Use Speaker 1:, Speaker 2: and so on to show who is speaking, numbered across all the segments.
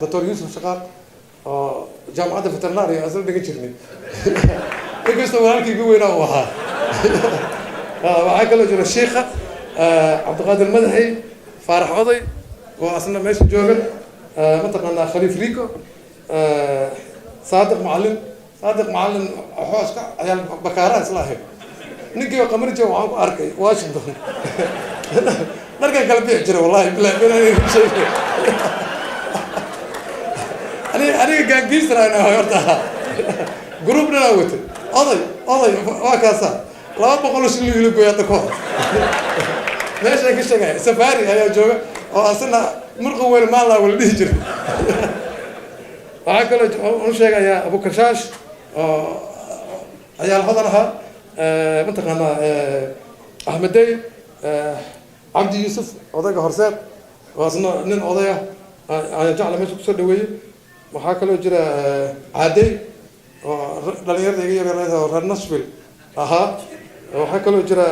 Speaker 1: دكتور يوسف شقاق جامعة الفترنارية أصلا دقيقة شرني دقيقة ولكن يقوي نوعها وعاك الله جل الشيخة عبد القادر المدحي فارح عضي وأصلا ماشي جوجل منطقة خليف ريكو صادق معلم حوش عيال بكارات صلاحي نجي وقمر جو وعم أركي واشنطن نرجع قلبي يحجر والله بلا شيء أنا جانجيستر أنا هيرتها جروبنا نوته أضي وكاسا لا بقولش اللي يلقوا يعطيكوا ماشي كيش جاي سفاري هيا جوجا وأصلنا مرقوا وين مالا ولا يجري وعاكل ونشجع يا أبو كرشاش عيال هذا منطقة أحمد داي عبد يوسف وضيق هرسات وأصلنا نن وضيع أنا جعل ماشي كسر دوي وحاكل وجرا عادي ودليل دقيقة بيرنا رنسفيل وحاكل وجرا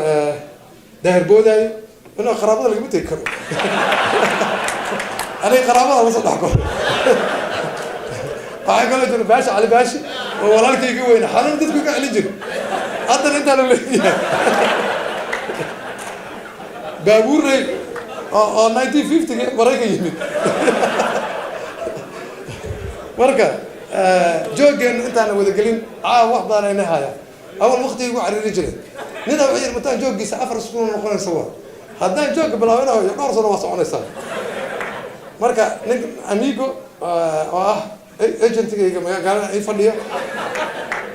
Speaker 1: داير بوداي أنا قرابة اللي بتذكر أنا قرابة ما صدقكم وحاكل وجرا باش على باش والله كي يقوين حالا تذكر على جري هذا أنت اللي بابور ري 1950 مرة كيجي مركا جوجن أنت أنا وذا قلين واحد أنا نهاية أول وقت يقول على الرجل نذا وعير متى جوجي سافر سكون ونقول سوا هذا جوج بلاونا يدور سنة وصعون السنة مركا نك أميجو ايجنت قال يفضيه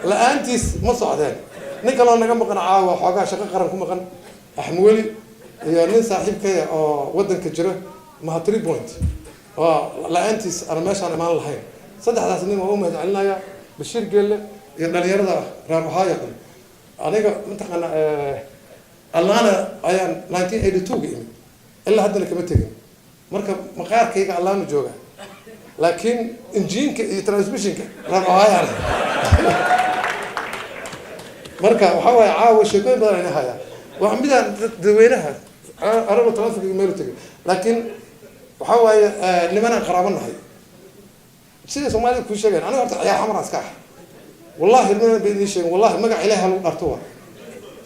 Speaker 1: لا أنتيس مصعدين نكلون نجم مقن عاوة حاجة شقة قرن مقن أحمولي هي نين صاحب كي ودن كجرة ما 3 بوينت لا أنتيس أنا ماشي أنا مال الحين صدق على سنين وهم يدعلنا يا بشير قال يدنا يرضى رابحايا أنا منطقة أنا أيام 1982 قيمة إلا هذا اللي كمتجن مركب مقار كيك الله نجوجا لكن إنجين ترانسميشن رابحايا مركب وحاول يعاود شيء كذا بدل نهاية وعمدا دوينها أنا متوافق يميلوا تجي لكن وحاول لمن قرابنا هاي سيدي سومالي كل شيء أنا قلت يا حمر أسكح والله المنا بيني شيء والله ما قاعد إليها الأرتوه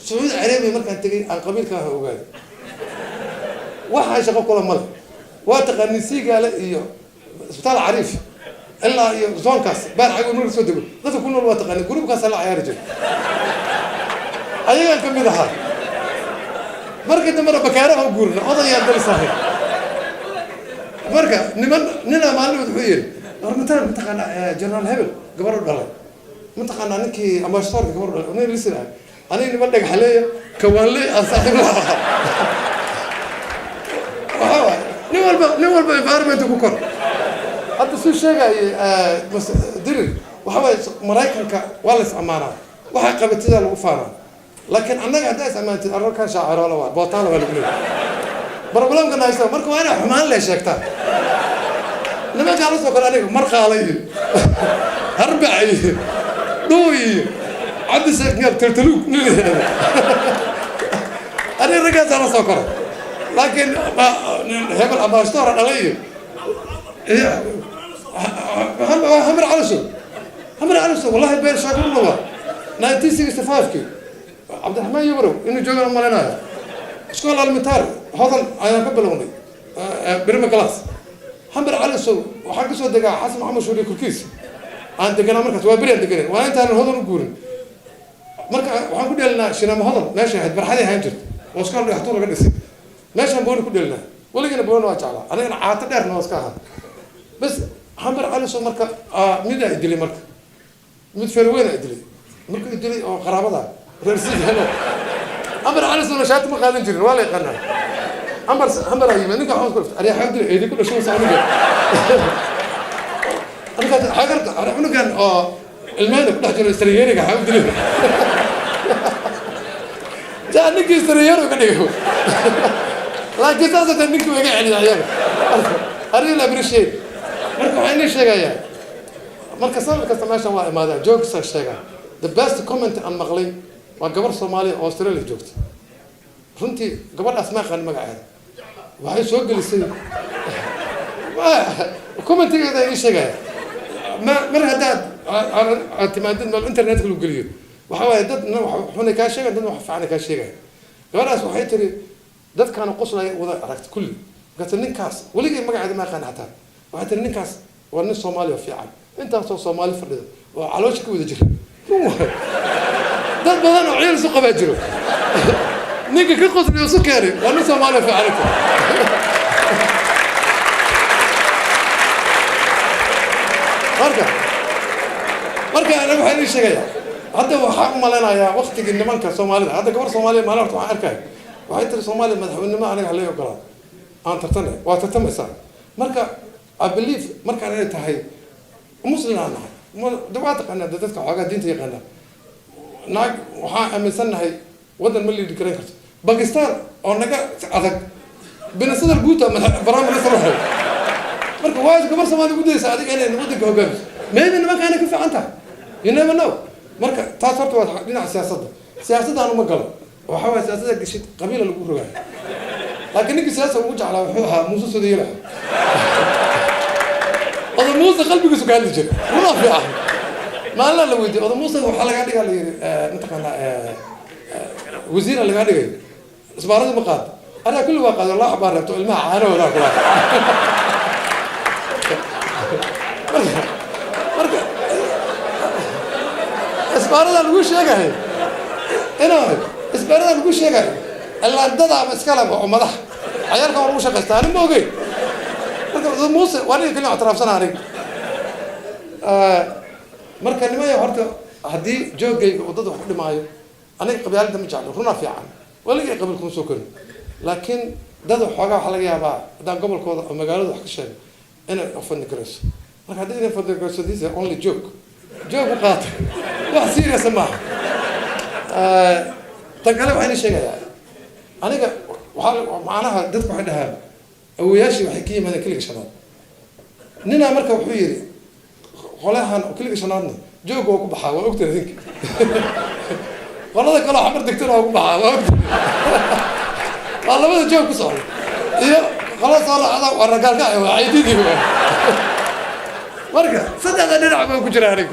Speaker 1: سعود عربي مركب تجي عن قبيل كان هو قاعد واحد شغال كل مال واتقن نسيج على إياه سبتال عريف إلا زون كاس بارع يقول نور سود يقول لا تكون نور واتقن جروب كاس لا يا رجال أيها كم يدها مركب مرة بكارة هم يقولون هذا يا صحيح مركب ننا معلومة حويل مثلا منطقة جنرال هبل قبروا البلد منطقة أنكي أمباشتور قبروا البلد أنا لسه أنا نبدأ حلية كوان لي أصاحب لها نوال بإنفارمنت بكر حتى سوي شيء بس دير وحاول مرايكن كوالس أمانة وحقا بتجاه الوفانا لكن أنا قاعد أسمع أنت كان شاعر ولا واحد بطالة ولا بلو بربلام كنا يسمع مركو أنا حمان ليش أكتر لما قالوا سوكر عليك مرقى علي هربعي دوي عبد السكنر ترتلوك أنا رجعت على سوكر لكن هبل أباشتور علي همر على سو والله بير شاكر الله 1965 كي عبد الرحمن يبرو إنه جوجل مالنا شكون المثال هذا أنا قبل غني بريم كلاس حمر على سو وحق سو دقا حسن محمد شوري كركيس أنت دقنا مركز وابرين دقنا وأنت أنا هذا نقول مركز وحق لنا شنا مهضم ماشي هاد برحلي هنجر واسكان يحطوا له قدسي ماشي نقول كلنا ولا جينا بقولنا وجعله أنا عاطل دار نواسكها بس حمر على سو مركز ميدا يدلي مركز متفروين يدلي مركز يدلي قرابة رئيسي هلا أمر على سو نشاط ما قادين جرين ولا يقنع أمر أيام أنا قاعد أقول أنا حاضر إيدي كل شيء صار نجى أنا قاعد حاجرت أنا كان المال كله جري سريري قاعد أقول جاء نجي سريري كده لكن تاسة نجي وجع يعني عيال أريلا بريشة مركب عيني شيء جاية مركب صار كاستماشى ماذا جوكس الشيء the best comment عن مغلي وقبر صومالي أستراليا جوكت فهمتي قبل أسماء خان مقعد وهاي سوق السيد commentigeeda ay sheegaya mar haddaad aad timaadid mal internetka lagu geliyo waxa waaye dad xunay kaa sheegan dad wax fiican kaa sheegaya gabadhaas waxay tiri dadkaana qoslaya wada aragti kulli markaas ninkaas weligay magaceeda ma aqaan xataa waxay tiri ninkaas waa nin Soomaali oo fiican intaasoo Soomaali fadhida oo caloosha ka wada jira dad badan oo ciil suqa baa jiro ninka ka qoslayo su keenay waa nin Soomaali fiican marka ana waxaan sheegaya hadda waxaan u maleynayaa waqtigii nimanka Soomaalida hadda gabar Soomaaliya maalinta waxaan arkay waxay tiri Soomaaliya madaxweynimo aniga halay ogolaa aan tartane waa tartamaysaa marka I believe markaan ay tahay muslim aan nahay dawaad qana dadka xoogaa diinta yaqaana naag waxaan aaminsanahay wadan ma liidi karin karto Pakistan oo naga adag binasada guuta barnaamij saraxay marka waa gabar Soomaali gudaysa adiga inay wadanka hogaamiso maybe nimanka ka fiican tahay you never know marka taas horta waa dhinaca siyaasadda aan uma galo waxa waa siyaasadda gashid qabiil lagu rogaay laakiin ninka siyaasadda ugu jeclaa wuxuu ahaa Muuse Suudiyeela odo Muuse qalbigiisu ka hadli jiray wala fiican maalna la weydiiyay odo Muuse waxa laga dhigaa la yiri intaqana wasiir laga dhigay isbaarada ma qaad ana kulli waa qaad Allah xabaar rabto ilmaha caanooda kula marka isbaarada lagu sheegay isbaarada lagu sheegay allaandada ama iskala oo madax ayarka oo lagu shaqeystaan ma ogey marka Muuse waa nin kaliya atraafsanaaray marka nimay horta hadii joogayga wadada wax dhimaayo aniga qabyaalada ma jeclo runa fiican waligay qabilku soo korin laakiin dad xoogaa waxa laga yaabaa hadaan gobolkooda oo magaalada wax ka sheego inay ofan karayso marka hadii inay fadhiyo karayso this is only joke qaata wax serious ma tagala waxaan sheegayaa aniga waxa macnaha dadku waxay dhahaan awooyaashii waxay ka yimaadeen kaliya shanaad nina marka wuxuu yiri qolahan kaliya shanaadna joog oo ku baxaa waa ogtahay idinka qolada kale xamar degtana oo ku baxaa waa ogtahay waa labada joog ku socda iyo qolada soo raacda waa ragaalka ay ciididii marka saddex dhinac baa ku jira aniga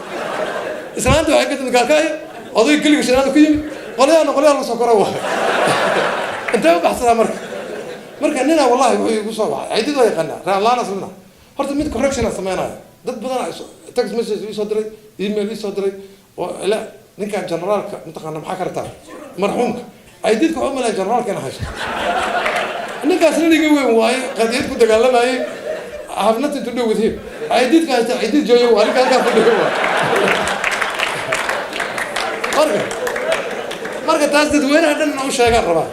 Speaker 1: islaanta waxay ka timid gaalkaayo oday kaliya shanaad ku yimid qolyaha la soo koro waa inta baxsada marka nina wallahi wuxuu igu soo baxay ciidid way qana raalaana sabna horta mid correction sameeynaa dad badan text message soo diray email soo diray oo ila ninka generalka intaqana maxaa kartaa marxuumka ciididka oo malay generalka ina haysto ninkaas niga weyn waaye qadiyad ku dagaalamayay I have nothing to do with him ciididka ciidid jooyo waa ninka halka fadhiyo marka taas dadweynaha dhan u sheegaan rabaa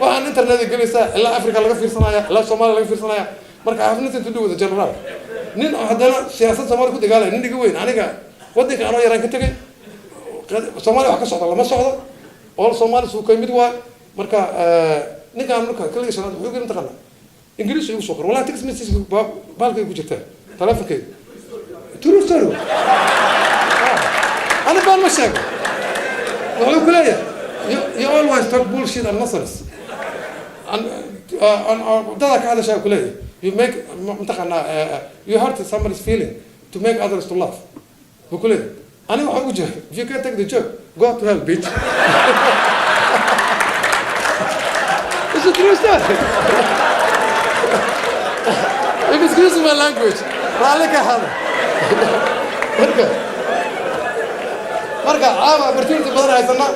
Speaker 1: waxaan internet gelaysaa ilaa Afrika laga fiirsanaya ilaa Soomaaliya laga fiirsanaya marka I have nothing to do with the general nin hadana siyaasad Soomaaliya ku dagaalay nin iga weyn aniga wadanka aan yaraan ka tagay Soomaaliya wax ka socda lama socdo oo Soomaaliya soo kamid waa marka ninkaan marka kaliya shanaad wuxuu garan taqana Ingiriis ugu soo qor wala text message baalkay ku jirtaa telefonkay true story ana baan ma sheego wuxuu ku leeyahay you always talk bullshit and nonsense and dada ka hada shay ku leeyahay you make mantaqana you hurt somebody's feeling to make others to laugh ku leeyahay ana waxa ugu jeedo if you can't take the joke go to hell bitch it's a true story excuse my language raalika hada marka aaba bartiinta badan haysana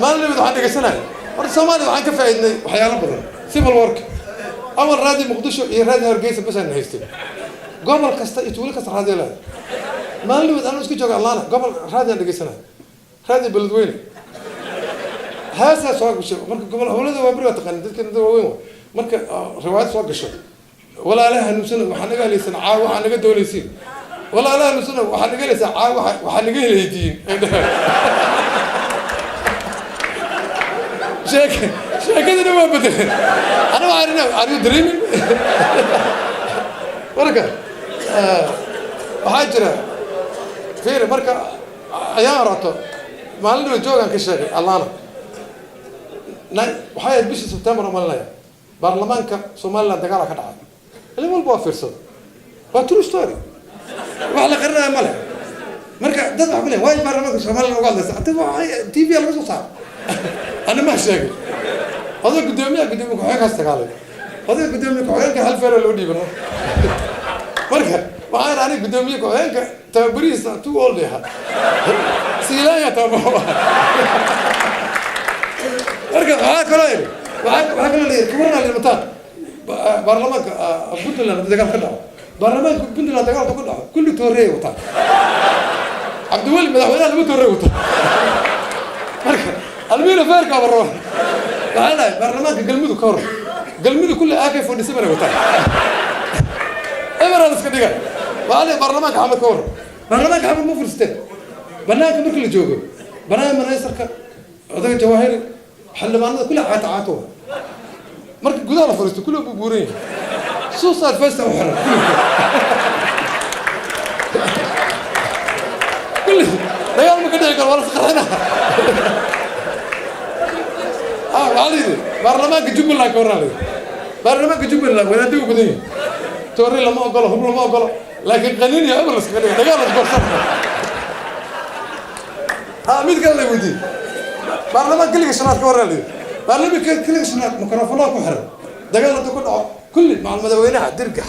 Speaker 1: maalin waxaan dhageysanay war Soomaaliya waxaan ka faa'iidnay waxyaalo badan civil work awal raadi Muqdisho iyo raadi Hargeysa bas aan haystay gobol kasta iyo tuulo kasta raadi leh maalin aan isku jooga Allaana gobol raadi aan dhageysanay raadi beledweyne haasa soo gasho marka gobol hawlada waa bari taqaan dadka waaweyn marka riwaayad soo gasho walaalaha nusana waxaan naga leeysan caaw waxaan naga doonaysiin walaalaha nusana waxaan naga leeysan caaw waxaan naga heleeydiin sheekadana waa bedeleen ana waarina are you dreaming marka waxaa jira fiir marka ayaan rato maalin joogan ka sheegay Allaana waxay bishii September malaya baarlamaanka Soomaaliland dagaal ka dhacay ilaa walba fiirsad waa true story wax la qarinayo male marka dad wax kale way baarlamaanka Soomaaliya uga hadlaysa hadda waa TV laga soo saar ana ma sheegay hada gudoomiyaha ku xigay tagaalay hada gudoomiyaha ku xigay hal feero loo dhiibano marka waxaan ani gudoomiyaha ku xigay tabariisa too old yahay silaaya tabawa marka waxa kale leeyahay kuwana limataan baarlamaanka Puntland dagaal ka dhaco baarlamaanka Puntland dagaal ka dhaco kulli toorey wata Abdul madaxweynaha lagu toorey wata marka almiina feerka baro waxaa baarlamaanka galmudug ka hor galmudug kulli AK47 wata emerald iska dhiga waxaa baarlamaanka xamad ka hor baarlamaanka xamad ma fursatay banaanka markii la joogo banaanka ministarka odaga jawaahiri xildhibaanada kulli caato marka gudaha la fariisto kulli buubuuray suusaad fasta u xiran kulli dagaal ma ka dhici karo wala qarxina علي برلمان كجبل لا كورالي برلمان كجبل لا ولا دو بدي توري لما أقوله هم لما أقوله لكن قانوني أمر سكري دجال أذكر صفحة مين قال لي ودي برلمان كل شنات كورالي برلمان كل شنات ميكروفونات محرم دجال تقول كل مع المدوينة درجة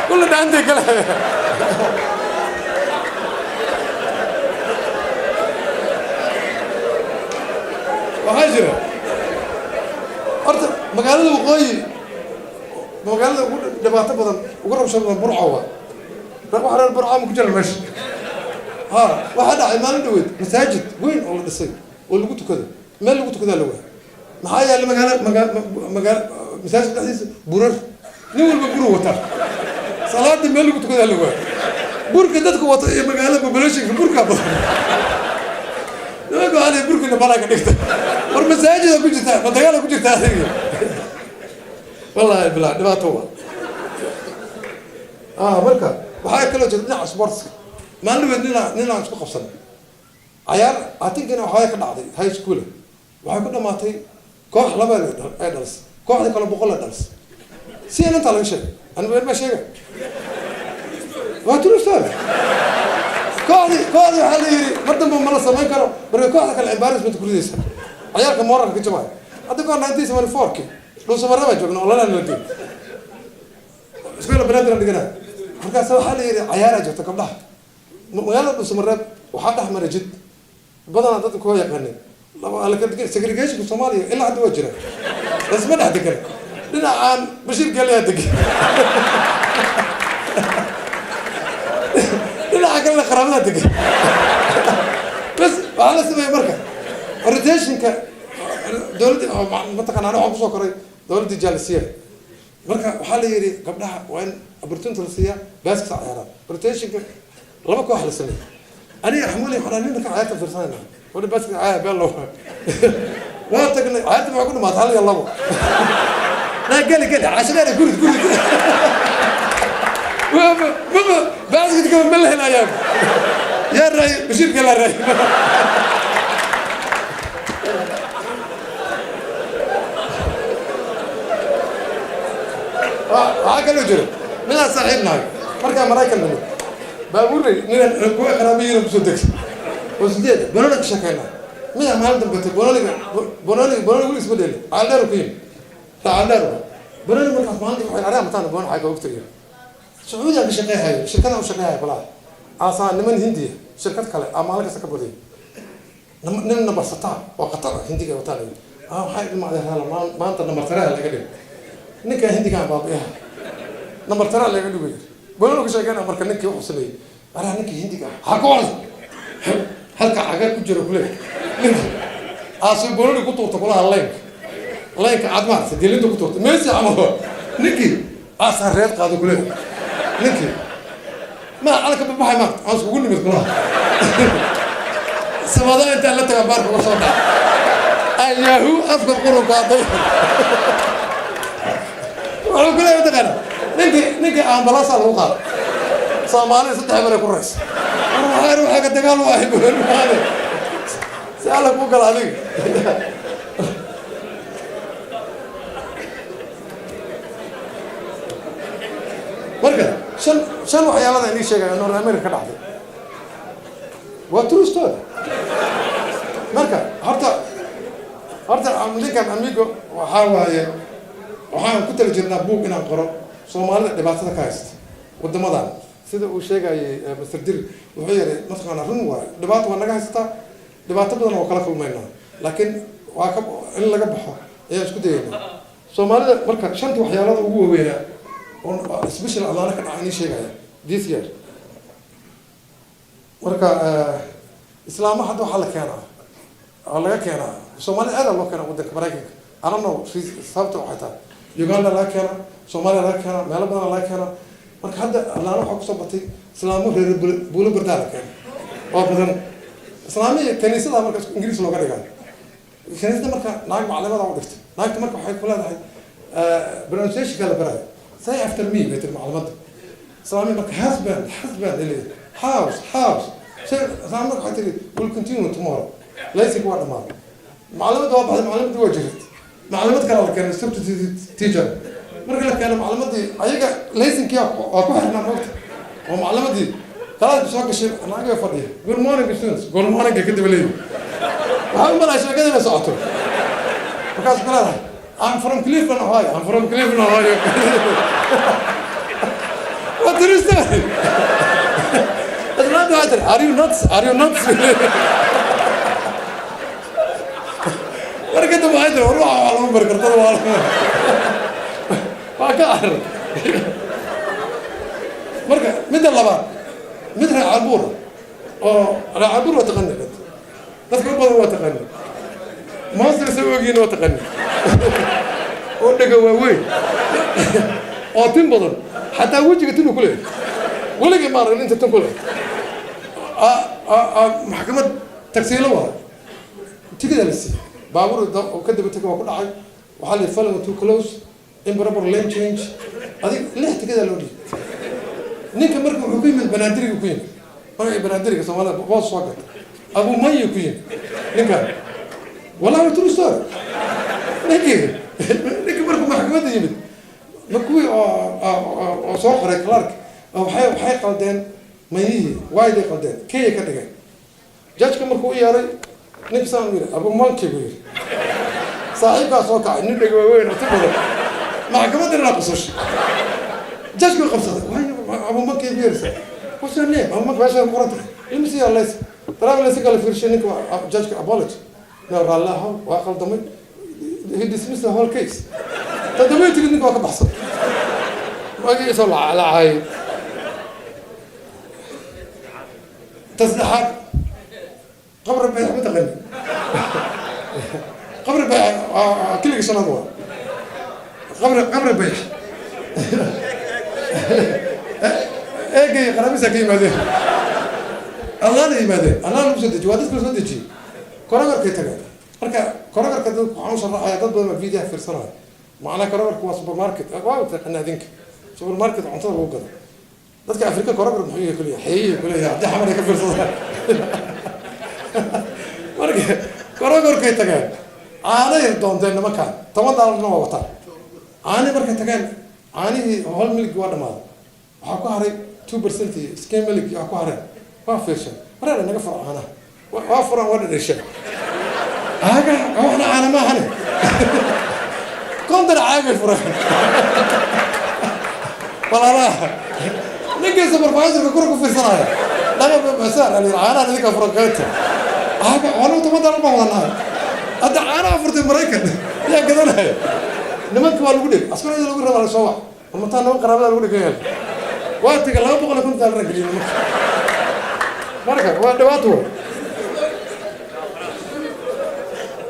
Speaker 1: كل ده عندي كلام وهاجرة أرد مقالة وقوي مقالة دبعت بدن وقرب شغل برعوة واحد البرعة مكجر المشي واحد عمال دويد مساجد وين أول الصيف واللي قلت كذا ما اللي قلت كذا لوه معايا اللي مقالة مساجد الحديث برر نقول ببرو وتر صلاة ما اللي قلت كذا لوه بركة دتك مقالة ببلشك بركة لو قال لي بركة نبارك نكتة والمساجد أقول جتها مديانا أقول جتها والله بلا ما توه مركا وحاجة كله جدنا على سبورتس ما نلو ننا نسبق خصنا عيار أعطيك أنا وحاجة كنا عادي هاي سكولة وحاجة كنا ما تي كوح لما درس كوح ده كله بقول درس سين أنت على شيء أنا بقول ما شيء واتو نستوعب كوادي حالي مردم بمنصة ما يكرر بري كوادك العبارة بنت كرديسة عيالك مرة في جماعة هذا كان 1974 لو سمرنا ما جونا ولا لا نودي سكول بنادر اللي جنا هذا سوى حالي عيالة جت قبلها ويلا لو سمرنا وحد أحمر جد بدنا نعطيك كويا كهني لو على كده سكريجيشن في الصومالية إلا عند وجهنا بس ما نحكي كده لنا عن بشير قال لي هدك لا أقول لك خراباتك بس على سبيل مركز الروتيشن ك دولتي منطقة أنا أحب سكري دولتي جالسية مركز وحالي يري قبلها وين أبرتون تلسية بس كسر عيارات روتيشن ك ربك واحد السنة أنا حمولي حنانين لك عيات في سنة وأنا بس عيا بالله واتقني عيات ما أقول ما تعالي الله لا قال عشان أنا قلت ماما بعد كده كمان ملها الأيام يا الرأي بشير قال الرأي هاكلوا جرب من صاحبنا مركا مرايكل منه بقولي نحن كوا خرابين بسودك وسديد بنولك شكلنا مين ما عندهم بيت بنولك اسمه ده على ركين تعال بنولك مركز ما عندهم حاجة مثلا بنولك حاجة وقتها سعودية بشقيها هاي شركة وشقيها بلا عصان نمن هندية شركات كلا أمالك سكبودي نمن نمبر 16 وقطر هندية وتاني هاي ما هذا ما أنت نمبر 3 اللي قديم نك هندي كان بابيها نمبر 3 اللي قديم بقولوا كشيء كان أمريكا نك وحصلي أنا نك هندي كان حكومة هل كحاجات كجرو كله عصام بقولوا كنتوا تقولوا اللينك عدمار سجلين كنتوا ماشي عمله نكي عصام ريال قادو كله نكي ما أنا كم بحي مات عاوز أقول لي مثقولها سماذا أنت لا تكبر وصلنا أيهو أفكر قرون قاضي وعلى كل يوم تقول نكي أمبلاس على الوقت صامالي ستة عمره كرس روح حاجة تقال واحد بقول هذا سألك بكرة عليك shan waxyaalada inii sheegaya North America ka dhacday waa true story marka horta ninkan amigo waxaa waaye waxaan ku tali jirnaa buug inaan qoro Soomaalida dhibaatada ka haysta wadamadan sida uu sheegay Mr. Dir wuxuu yiri mataqaana run waa dhibaato waa naga haysta dhibaato badan oo kala kulmayna laakiin waa ka in laga baxo ayaa isku dayayna Soomaalida marka shanta waxyaalada ugu waaweyn oo especially Allah ka dhacay sheegay this year marka islaamaha hadda waxa la keenaa oo laga keenaa Soomaalida aad loo keenaa wadanka Mareykanka arano sababta waxay tahay Uganda laga keenaa Soomaaliya laga keenaa meelo badan laga keenaa marka hadda Allah waxa ku soo batay islaamu reer buulo bardaa la keenaa oo badan islaamiga kaniisada marka Ingiriis looga dhigaa kaniisada marka naag macallimada u dhigtay naagta marka waxay ku leedahay pronunciation kala baray say after me beter macallimada islaamiga marka husband ilay house say islaamiga waxay tiri will continue tomorrow laysa kuwa dhamaan macallimada waa baxday macallimada waa jirtay macallimada kala la keenay substitute teacher marka la keenay macallimadii ayaga laysinkii waa ku xirnaa waqti oo macallimadii kala soo gashay anaga fadhiyo good morning students good morning ka dib leeyahay waxaan ma laashay kadib socoto markaas kala I'm from Cleveland, Ohio. What do you say? That's not the matter. Are you nuts? What get the matter? What are you doing? Pakar. Marka mid laba mid raacabur oo raacabur waa taqaan dadka badan waa taqaan master sawagiina waa taqaan oo dhaga waaweyn oo tin badan xataa wajiga tin ku leeyahay waliga ma arag inta tin ku leeyahay maxkamad tagsiilo waa tigida lasi baabur oo ka daba tagay waa ku dhacay waxa la falmo too close improper lane change adig lix tigida loo dhigay ninka markuu wuxuu ku yimid banaadiriga ku yimid markay banaadiriga Soomaalida boos soo gatay Abu Mayo ku yimid ninka والله true story ninka markuu maxkamadda yimid markuu oo soo qoray Clark waxay qaldeen mayihii wayday qaldeen kee ka dhigay judge-ka markuu u yeeray ninka saan yiri Abu Manki buu yiri saaxiibkaas oo kacay nin dhaga weyn oo badan maxkamadda la qososhay judge-ku qabsaday Abu Manki buu yiri what's your name Abu Manki baa soo qorantay imsi Allah taraabla si kala fiirshay ninka judge-ka apology no Allah waa qaldamay he dismissed the whole case tadaway tigid ninka waa ka baxsan wagi soo laacay تصدح قبر بيع متغني قبر بيع كل سنة هو قبر بيع ايه قرابيسا كي ماذا الله لي ماذا الله لو سدج وادس لو سدجي كورغر كي تغا marka korogarka dad waxaan soo raacay dad badan video fiirsanay macna korogarku waa supermarket waa taqaanadinka supermarket cuntada lagu gado dadka Afrika korogar muxuu yahay kuliya hadii xamar ka fiirsadaan marka korogarka ay tagaan aanay doonteen nimanka $10 waa wata aanay marka tagaan aanay hal milk waa dhamaad waxa ku haray 2% skim milk waxa ku haray waa fiirsan marada naga faraana waa furan wada dhashay aga waxna aan ma hane كونتر عاقل فرح والله نجي سوبرفايزر بكرة في الصناعة لا مسار يعني أنا ذيك أفرقته والله تمام ما والله أنا أفرت أمريكا يا كذا لا نمت والودي أسكن إذا لو قرر على سوا المتان لو قرر على الودي كيال وقت كلام بقول لكم تعال رجلين مركب واتو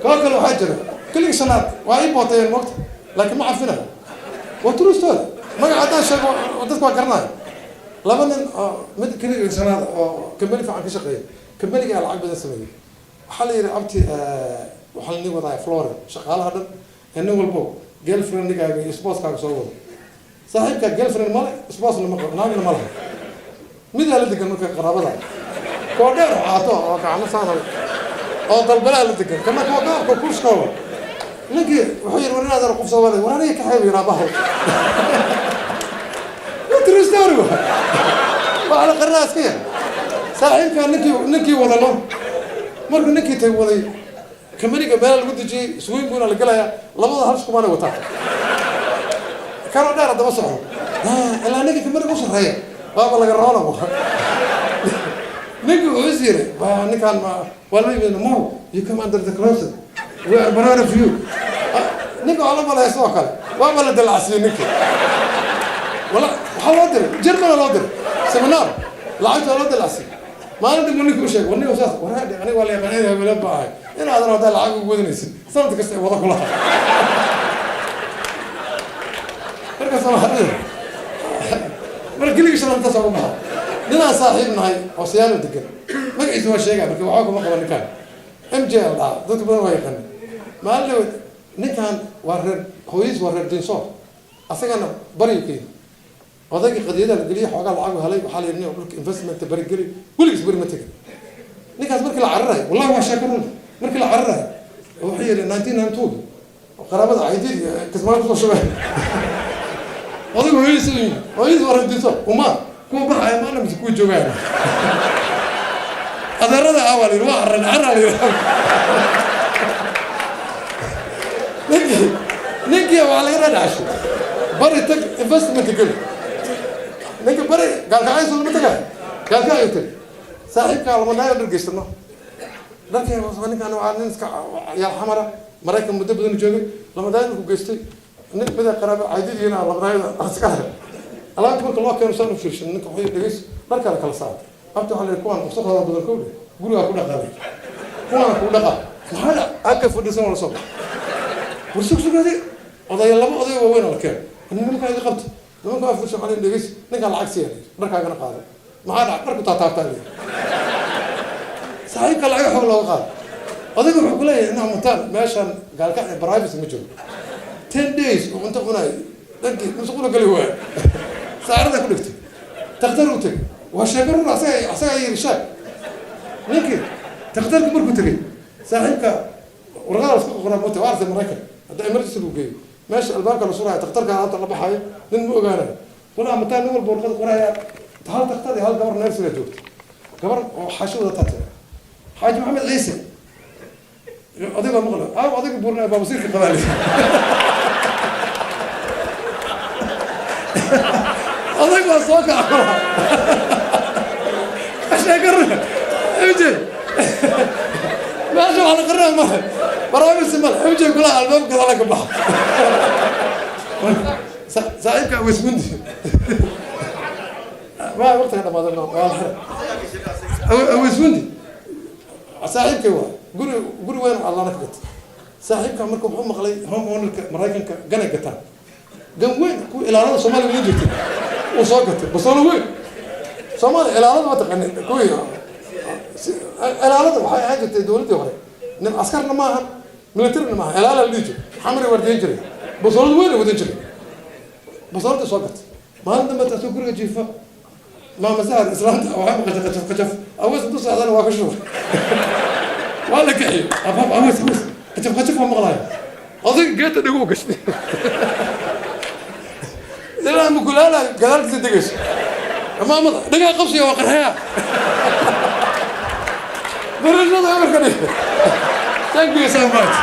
Speaker 1: كاكل وحجر كل سنة وأي بوتين وقت لكن ما عرفنا وتروس هذا ما قعدنا شيء وتذكر كرناه لما مد كل سنة كملي في عن شقية كملي على العقبة السمية حالي رأبتي وحالني وضعي فلورا شغال هذا إنه والبو جيل فريند كا إسبوس كا صور صاحب كا جيل فريند ماله إسبوس لما ناقل ماله مين اللي تكلم في قرابة ده كودر عطاه كأنه صار أو طلبنا اللي تكلم كما كودر كوكوش كوا نجي وحير ورنا هذا رقم صوالي ورنا يك حبيبي رابحه ترستوري وعلى قرناس كده صاحب كان نكي وضلوا مرة نكي تبغى كماني قبل الود جي سوين بونا لقلايا لبضة هرش كمان وطا كانوا دار هذا بصحوا لا نكي كماني بصح هي بابا لقى الروانا بوها نكي وزير نكان ما ولا يبين مو you come under the cross we are proud of you نكي على ما لا يسوى كله بابا لا دلع سي نكي ولا حاضر جرمنا حاضر سمنار لعبت ولا دلع سي ما ندري منك وش شيء وني وساس ورادي أنا ولا يغني ولا باي أنا هذا هذا العاب وجودنيس صرت كسر وضع كلها مركز صراحة مركز ليش أنا متصور معه لنا صاحبنا هاي وصيانة تكر ما قيس هو الشيء قبل كوعاكم ما قبل نكان MJ الله ضد بدو ما يغني ما قال له نكان ورد خويز ورد دينصور أصلا بريء وذاك قضية الجلية حاجة العاب هلاي وحال يبني وبرك investment بريء جري كل يسبر متى نكاس برك العرّة والله ما شاكرون برك العرّة وحيل 1992 وقرابة عيدين كسمان كل شباب وذاك هو يسوي ورد دينصور وما كم بحى ما أنا مسكوت جوعان هذا رد أول يروح العرّة نجي وعلى رد عشرة بري تك investment كله نجي بري قال كايس ولا متى قال كايس صاحبك على ما نقدر قيسنا لكن وصلنا كانوا عارفين يا حمرة مراكم مدة بدون جوجي لما دايما قيستي بدأ قرابة عادي هنا لما دايما أسكار الله تبارك الله كانوا صاروا في الشن نك حي قيس بركة على كل ساعة أبتوا على الكوان وصل هذا بدل كله قولوا أكون قادر كوان أكون قادر وهذا أكف ودسم ولا صبر ورسوك هذه قضايا الله ما قضايا وين ولا كان أنا ممكن هذه قبض لما كان فرش عليه لقيس نقال العكس يعني بركة أنا قادر ما عاد بركة تعتقد صحيح كان العيب حول الوقت أضيق بقول لي إنه ممتاز ماشان قال كان برايفس مجرد 10 days وأنت هنا لكن مسؤول قال هو سعرته كلفت تقدر وتك وهالشجر عسى يرشاد لكن تقدر كبر كتري صحيح ورغال غرام متوارث المراكب هذا إمرجنسي لوجي ماشي الباب كان صورة تقدر كان طلب حي لين مو قانا ولا متان نور بورقة قراية هل تقتضي هل قبر نفسه لجوت قبر حشو ذا حاج محمد عيسى أضيق المغلى أضيق بورنا بابصير في قبالي أضيق الصوت عشان أقرر أمجي ما أشوف على قرر ما برامج السمال أمجي كلها الباب كذا لك بحر سعيد ويسمندي ما وقت هذا ما ظلنا ويسمندي صاحب كوا قولوا وين الله نكبت صاحب كان مركب هم قلي هم هون مراكن جنا قتان قام وين إلى هذا الصومالي اللي جت وساقط بس أنا وين صومالي إلى هذا ما تقني كوي إلى هذا وحي حاجة دولتي وغيره نم عسكرنا معها ملترنا معها إلى هذا اللي جت حمري وردين جري بس أنا وين ودين جري بس أنا ساقط ما عندما تسوق جيفا ما مساعد إسرائيل أو عم كشف أوس بس هذا واقف ولا كحيل أفهم أوس كشف هم غلاي أظن جيت أدقوق كشني لا مقول لا قدرت تدقش ما مضى دقا قبسي وقر حياة برجع عمر كده thank you so much